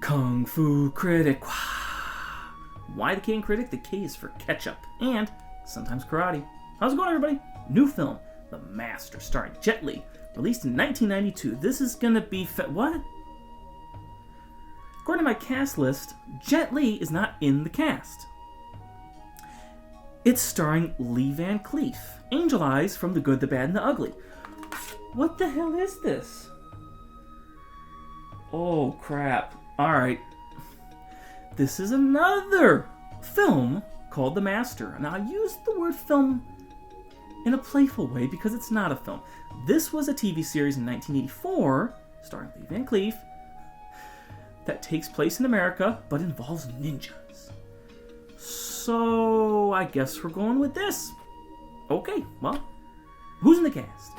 Kung Fu Kritic. Why the K in Kritic? The K is for ketchup. And sometimes karate. How's it going, everybody? New film, The Master, starring Jet Li. Released in 1992. This is gonna be... What? According to my cast list, Jet Li is not in the cast. It's starring Lee Van Cleef. Angel Eyes from The Good, the Bad, and the Ugly. What the hell is this? Oh, crap. Alright. This is another film called The Master. Now, I use the word film in a playful way because it's not a film. This was a TV series in 1984, starring Lee Van Cleef, that takes place in America, but involves ninjas. So, I guess we're going with this. Okay, well, who's in the cast?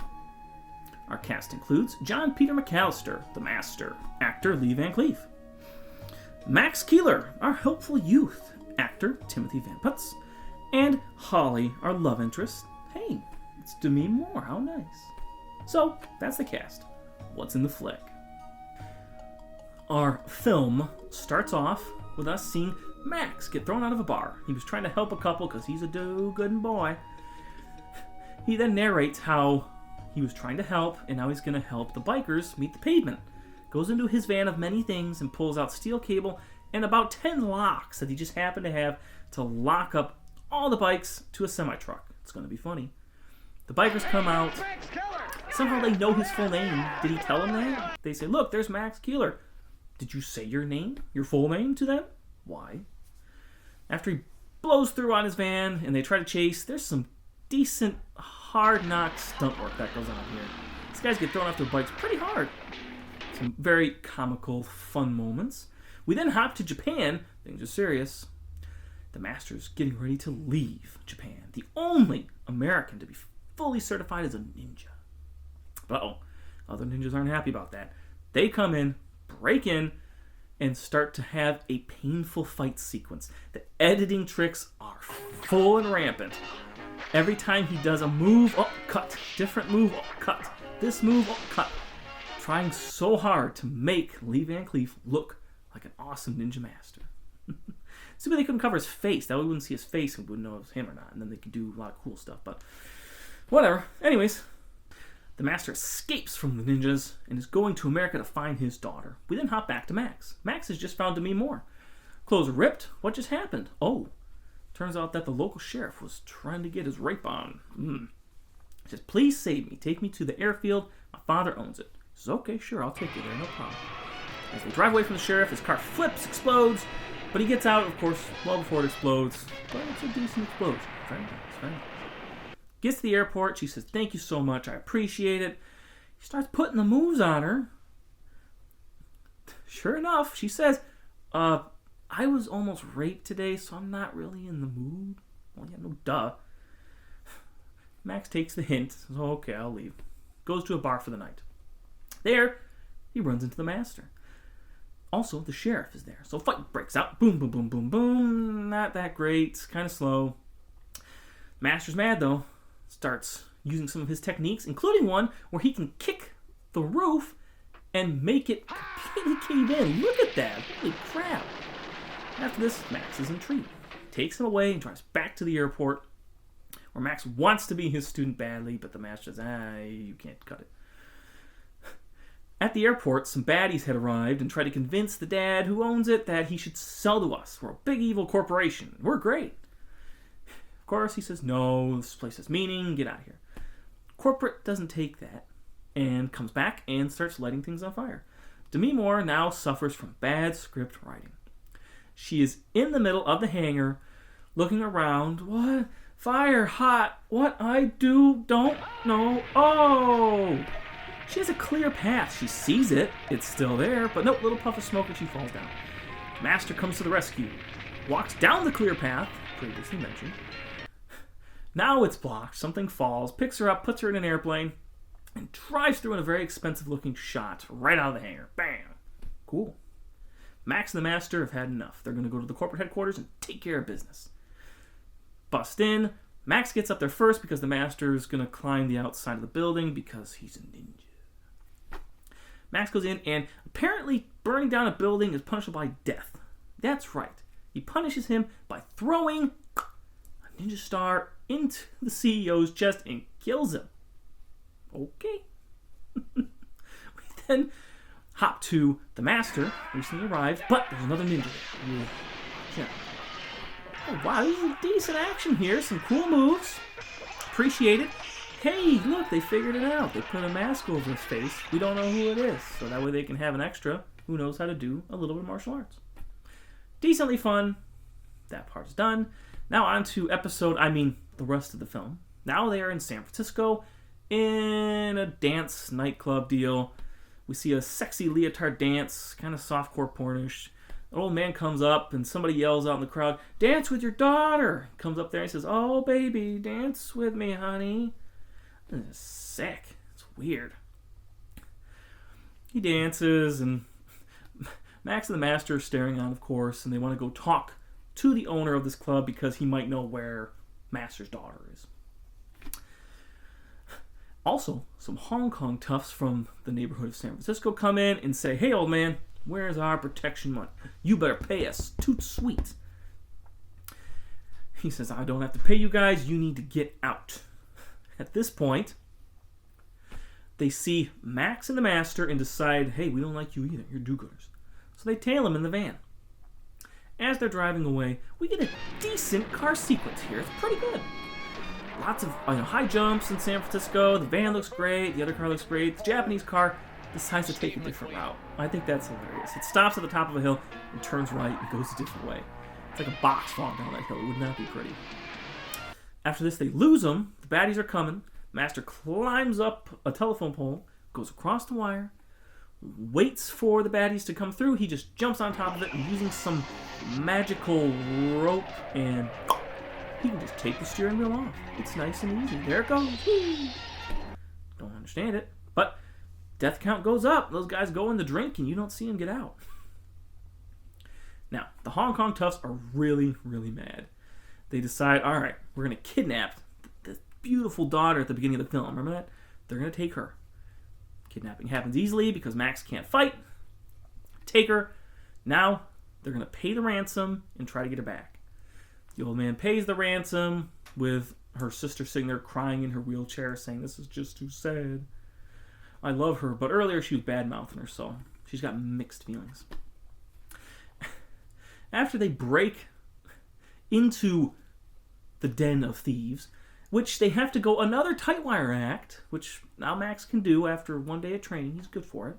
Our cast includes John Peter McAllister, the Master, actor Lee Van Cleef. Max Keeler, our helpful youth, actor Timothy Van Putz. And Holly, our love interest. Hey, it's Demi Moore, how nice. So, that's the cast. What's in the flick? Our film starts off with us seeing Max get thrown out of a bar. He was trying to help a couple because he's a do-goodin' boy. He then narrates how he was trying to help, and now he's going to help the bikers meet the pavement. Goes into his van of many things and pulls out steel cable and about 10 locks that he just happened to have to lock up all the bikes to a semi-truck. It's going to be funny. The bikers come out. Somehow they know his full name. Did he tell them that? They say, look, there's Max Keeler. Did you say your name, your full name to them? Why? After he blows through on his van and they try to chase, there's some decent hard-knock stunt work that goes on here. These guys get thrown off their bikes pretty hard. Some very comical, fun moments. We then hop to Japan. Things are serious. The Master's getting ready to leave Japan. The only American to be fully certified as a ninja. But other ninjas aren't happy about that. They come in, break in, and start to have a painful fight sequence. The editing tricks are full and rampant. Every time he does a move, cut. Different move, cut. This move, cut. Trying so hard to make Lee Van Cleef look like an awesome ninja master. See, but they couldn't cover his face. That way we wouldn't see his face and we wouldn't know it was him or not. And then they could do a lot of cool stuff. But whatever. Anyways, the Master escapes from the ninjas and is going to America to find his daughter. We then hop back to Max. Max has just found Demi Moore. Clothes are ripped. What just happened? Turns out that the local sheriff was trying to get his rape on. He says, please save me. Take me to the airfield. My father owns it. He says, okay, sure, I'll take you there, no problem. As they drive away from the sheriff, his car flips, explodes, but he gets out, of course, well before it explodes. But it's a decent explosion. Very nice. Gets to the airport. She says, thank you so much. I appreciate it. He starts putting the moves on her. Sure enough, she says, I was almost raped today, so I'm not really in the mood. Well, yeah, no duh. Max takes the hint. Says, okay, I'll leave. Goes to a bar for the night. There, he runs into the Master. Also, the sheriff is there. So fight breaks out. Boom, boom, boom, boom, boom. Not that great. Kind of slow. Master's mad, though. Starts using some of his techniques, including one where he can kick the roof and make it completely cave in. Look at that. Holy crap. After this, Max is intrigued. Takes him away and drives back to the airport, where Max wants to be his student badly, but the Master says, you can't cut it. At the airport, some baddies had arrived and tried to convince the dad who owns it that he should sell to us. We're a big evil corporation. We're great. Of course, he says, no, this place has meaning. Get out of here. Corporate doesn't take that and comes back and starts lighting things on fire. Demi Moore now suffers from bad script writing. She is in the middle of the hangar, looking around. What? Fire, hot. What I do, don't know. Oh! She has a clear path. She sees it. It's still there, but nope, little puff of smoke and she falls down. Master comes to the rescue. Walks down the clear path, previously mentioned. Now it's blocked. Something falls, picks her up, puts her in an airplane, and drives through in a very expensive-looking shot right out of the hangar. Bam! Cool. Max and the Master have had enough. They're going to go to the corporate headquarters and take care of business. Bust in. Max gets up there first because the Master is going to climb the outside of the building because he's a ninja. Max goes in, and apparently burning down a building is punishable by death. That's right. He punishes him by throwing a ninja star into the CEO's chest and kills him. Okay. We then hop to the Master, recently arrived, but there's another ninja. Yeah. Oh, wow, this is a decent action here. Some cool moves. Appreciate it. Hey, look, they figured it out. They put a mask over his face. We don't know who it is, so that way they can have an extra who knows how to do a little bit of martial arts. Decently fun. That part's done. Now on to the rest of the film. Now they are in San Francisco in a dance nightclub deal. We see a sexy leotard dance, kind of softcore pornish. An old man comes up and somebody yells out in the crowd, "Dance with your daughter!" Comes up there and says, "Oh, baby, dance with me, honey." This is sick. It's weird. He dances, and Max and the Master are staring on, of course, and they want to go talk to the owner of this club because he might know where Master's daughter is. Also, some Hong Kong toughs from the neighborhood of San Francisco come in and say, "Hey, old man, where's our protection money? You better pay us. Toot sweet." He says, "I don't have to pay you guys. You need to get out." At this point, they see Max and the Master and decide, "Hey, we don't like you either. You're do-gooders." So they tail him in the van. As they're driving away, we get a decent car sequence here. It's pretty good. Lots of high jumps in San Francisco. The van looks great. The other car looks great. The Japanese car decides to take a different route. I think that's hilarious. It stops at the top of a hill and turns right and goes a different way. It's like a box falling down that hill. It would not be pretty. After this, they lose them. The baddies are coming. Master climbs up a telephone pole, goes across the wire, waits for the baddies to come through. He just jumps on top of it, and using some magical rope, and he can just take the steering wheel off. It's nice and easy. There it goes. Woo! Don't understand it, but death count goes up. Those guys go in the drink, and you don't see them get out. Now, the Hong Kong toughs are really, really mad. They decide, all right, we're going to kidnap the beautiful daughter at the beginning of the film. Remember that? They're going to take her. Kidnapping happens easily because Max can't fight. Take her. Now, they're going to pay the ransom and try to get her back. The old man pays the ransom with her sister sitting there crying in her wheelchair saying, "This is just too sad. I love her." But earlier she was bad-mouthing her, so she's got mixed feelings. After they break into the den of thieves, which they have to go another tight wire act, which now Max can do after one day of training. He's good for it.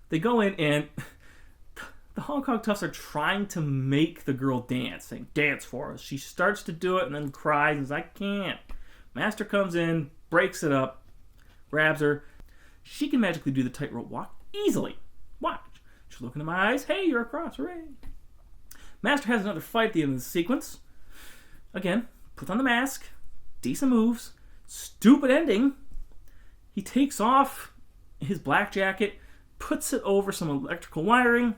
They go in, and the Hong Kong toughs are trying to make the girl dance, saying, "Dance for us." She starts to do it and then cries and says, "I can't." Master comes in, breaks it up, grabs her. She can magically do the tightrope walk easily. Watch. She's looking in my eyes. "Hey, you're across. Hooray." Master has another fight at the end of the sequence. Again, puts on the mask. Decent moves. Stupid ending. He takes off his black jacket, puts it over some electrical wiring,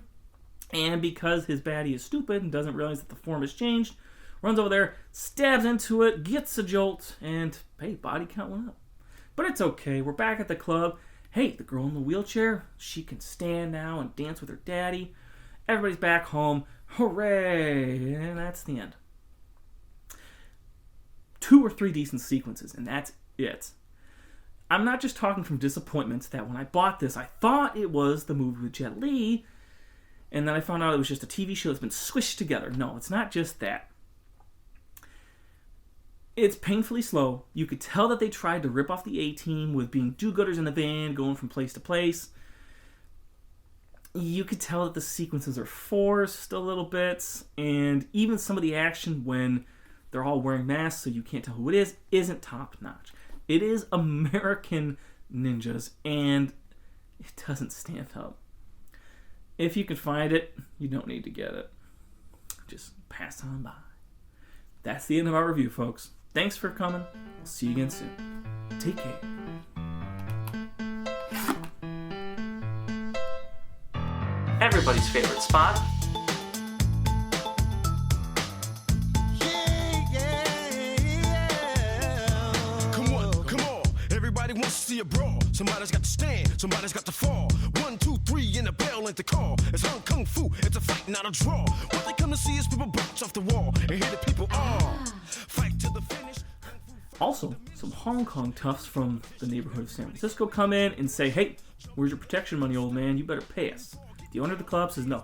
and because his baddie is stupid and doesn't realize that the form has changed, runs over there, stabs into it, gets a jolt, and, hey, body count went up. But it's okay. We're back at the club. Hey, the girl in the wheelchair, she can stand now and dance with her daddy. Everybody's back home. Hooray! And that's the end. 2 or 3 decent sequences, and that's it. I'm not just talking from disappointment that when I bought this, I thought it was the movie with Jet Li, and then I found out it was just a TV show that's been squished together. No, it's not just that. It's painfully slow. You could tell that they tried to rip off the A-Team with being do-gooders in the van, going from place to place. You could tell that the sequences are forced a little bit, and even some of the action when they're all wearing masks so you can't tell who it is, isn't top-notch. It is American ninjas, and it doesn't stand up. If you can find it, you don't need to get it. Just pass on by. That's the end of our review, folks. Thanks for coming. I'll see you again soon. Take care. Everybody's favorite spot. Come on. Everybody wants to see a brawl. Somebody's got to stand, somebody's got to fall. 1, 2, 3, and a bell ain't the call. It's Hong Kung Fu, it's a fight, not a draw. What they come to see is people bounce off the wall and hear the people all fight to the finish. Also, some Hong Kong toughs from the neighborhood of San Francisco come in and say, hey, where's your protection money, old man? You better pay us. The owner of the club says no.